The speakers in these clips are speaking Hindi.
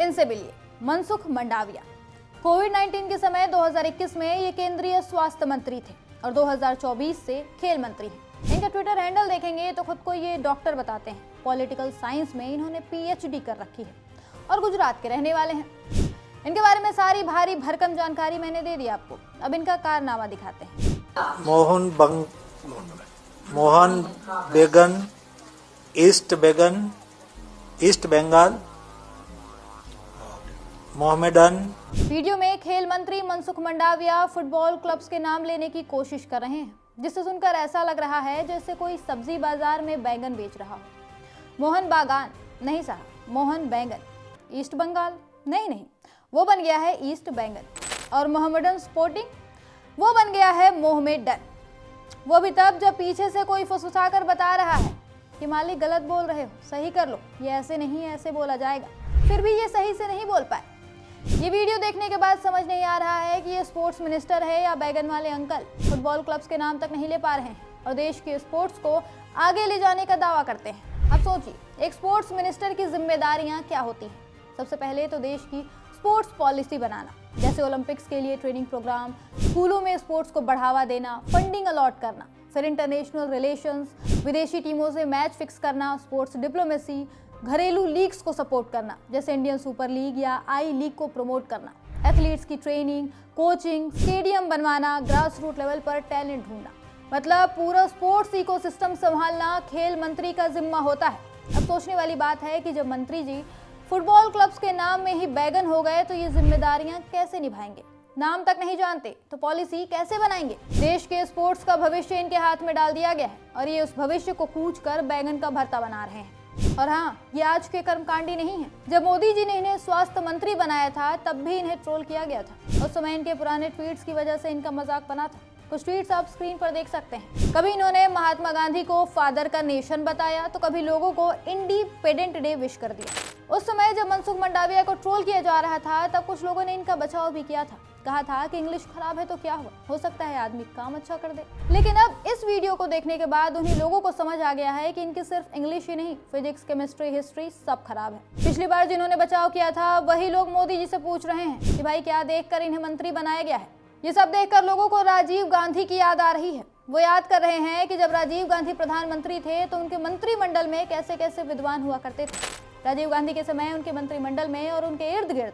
इनसे मिलिए मनसुख मंडाविया। कोविड-19 के समय 2021 में ये केंद्रीय स्वास्थ्य मंत्री थे और 2024 से खेल मंत्री हैं। इनका ट्विटर हैंडल देखेंगे तो खुद को ये डॉक्टर बताते हैं। पॉलिटिकल साइंस में इन्होंने पीएचडी कर रखी है और गुजरात के रहने वाले हैं। इनके बारे में सारी भारी भरकम जानकारी मैंने दे दी आपको। अब इनका कारनामा दिखाते हैं। मोहन बेगन, ईस्ट बंगाल, मोहम्मदन। वीडियो में खेल मंत्री मनसुख मंडाविया फुटबॉल क्लब्स के नाम लेने की कोशिश कर रहे हैं, जिसे सुनकर ऐसा लग रहा है जैसे कोई सब्जी बाजार में बैंगन बेच रहा हो। मोहन बागान नहीं साहब, मोहन बैंगन। ईस्ट बंगाल नहीं, वो बन गया है ईस्ट बैंगन। और मोहम्मदन स्पोर्टिंग, वो बन गया है मोहम्मदन। वो भी तब जब पीछे से कोई फुसफुसाकर बता रहा है कि मालिक गलत बोल रहे हो, सही कर लो, ये ऐसे नहीं ऐसे बोला जाएगा। फिर भी ये सही से नहीं बोल पाए। ये वीडियो देखने के बाद समझ नहीं आ रहा है कि ये स्पोर्ट्स मिनिस्टर है या बैगन वाले अंकल। फुटबॉल क्लब्स के नाम तक नहीं ले पा रहे हैं और देश के स्पोर्ट्स को आगे ले जाने का दावा करते हैं। अब सोचिए, एक स्पोर्ट्स मिनिस्टर की जिम्मेदारियां क्या होती हैं। सबसे पहले तो देश की स्पोर्ट्स पॉलिसी बनाना, जैसे ओलंपिक्स के लिए ट्रेनिंग प्रोग्राम, स्कूलों में स्पोर्ट्स को बढ़ावा देना, फंडिंग अलॉट करना। फिर इंटरनेशनल रिलेशंस, विदेशी टीमों से मैच फिक्स करना, स्पोर्ट्स डिप्लोमेसी, घरेलू लीग्स को सपोर्ट करना, जैसे इंडियन सुपर लीग या आई लीग को प्रमोट करना, एथलीट्स की ट्रेनिंग, कोचिंग, स्टेडियम बनवाना, ग्रास रूट लेवल पर टैलेंट ढूंढना। मतलब पूरा स्पोर्ट्स इकोसिस्टम संभालना खेल मंत्री का जिम्मा होता है। अब सोचने वाली बात है कि जब मंत्री जी फुटबॉल क्लब्स के नाम में ही बैगन हो गए तो ये जिम्मेदारियां कैसे निभाएंगे। नाम तक नहीं जानते तो पॉलिसी कैसे बनाएंगे। देश के स्पोर्ट्स का भविष्य इनके हाथ में डाल दिया गया है और ये उस भविष्य को कूच कर बैगन का भरता बना रहे हैं। और हाँ, ये आज के कर्मकांडी नहीं है। जब मोदी जी ने इन्हें स्वास्थ्य मंत्री बनाया था तब भी इन्हें ट्रोल किया गया था। उस समय इनके पुराने ट्वीट्स की वजह से इनका मजाक बना था। कुछ ट्वीट्स आप स्क्रीन पर देख सकते हैं। कभी इन्होंने महात्मा गांधी को फादर का नेशन बताया तो कभी लोगों को इंडिपेंडेंट डे विश कर दिया। उस समय जब मनसुख मंडाविया को ट्रोल किया जा रहा था तब कुछ लोगों ने इनका बचाव भी किया था। कहा था कि इंग्लिश खराब है तो क्या हुआ, हो सकता है आदमी काम अच्छा कर दे। लेकिन अब इस वीडियो को देखने के बाद उन्हीं लोगों को समझ आ गया है कि इनकी सिर्फ इंग्लिश ही नहीं, फिजिक्स, केमिस्ट्री, हिस्ट्री सब खराब है। पिछली बार जिन्होंने बचाव किया था वही लोग मोदी जी से पूछ रहे हैं कि भाई क्या देखकर इन्हें मंत्री बनाया गया है। ये सब देखकर लोगों को राजीव गांधी की याद आ रही है। वो याद कर रहे हैं कि जब राजीव गांधी प्रधानमंत्री थे तो उनके मंत्रिमंडल में कैसे कैसे विद्वान हुआ करते थे। राजीव गांधी के समय उनके मंत्रिमंडल में और उनके इर्द गिर्द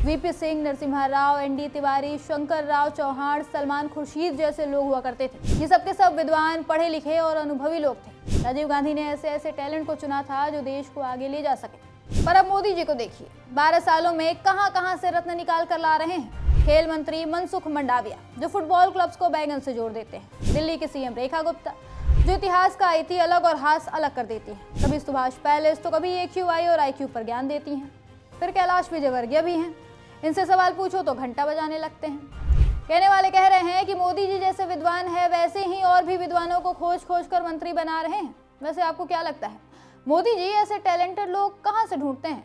वीपी सिंह, नरसिम्हा राव, एनडी तिवारी, शंकर राव चौहान, सलमान खुर्शीद जैसे लोग हुआ करते थे। ये सब के सब विद्वान, पढ़े लिखे और अनुभवी लोग थे। राजीव गांधी ने ऐसे ऐसे टैलेंट को चुना था जो देश को आगे ले जा सके। पर अब मोदी जी को देखिए, 12 सालों में कहां से रत्न निकाल कर ला रहे हैं। खेल मंत्री मनसुख मंडाविया जो फुटबॉल क्लब्स को बैगन से जोड़ देते हैं। दिल्ली के सीएम रेखा गुप्ता जो इतिहास का आईटी अलग और हास अलग कर देती है। कभी सुभाष पैलेस तो कभी AQI और IQ पर ज्ञान देती हैं। फिर कैलाश विजयवर्गीय भी हैं। इनसे सवाल पूछो तो घंटा बजाने लगते हैं। कहने वाले कह रहे हैं कि मोदी जी जैसे विद्वान है वैसे ही और भी विद्वानों को खोज कर मंत्री बना रहे हैं। वैसे आपको क्या लगता है, मोदी जी ऐसे टैलेंटेड लोग कहाँ से ढूंढते हैं?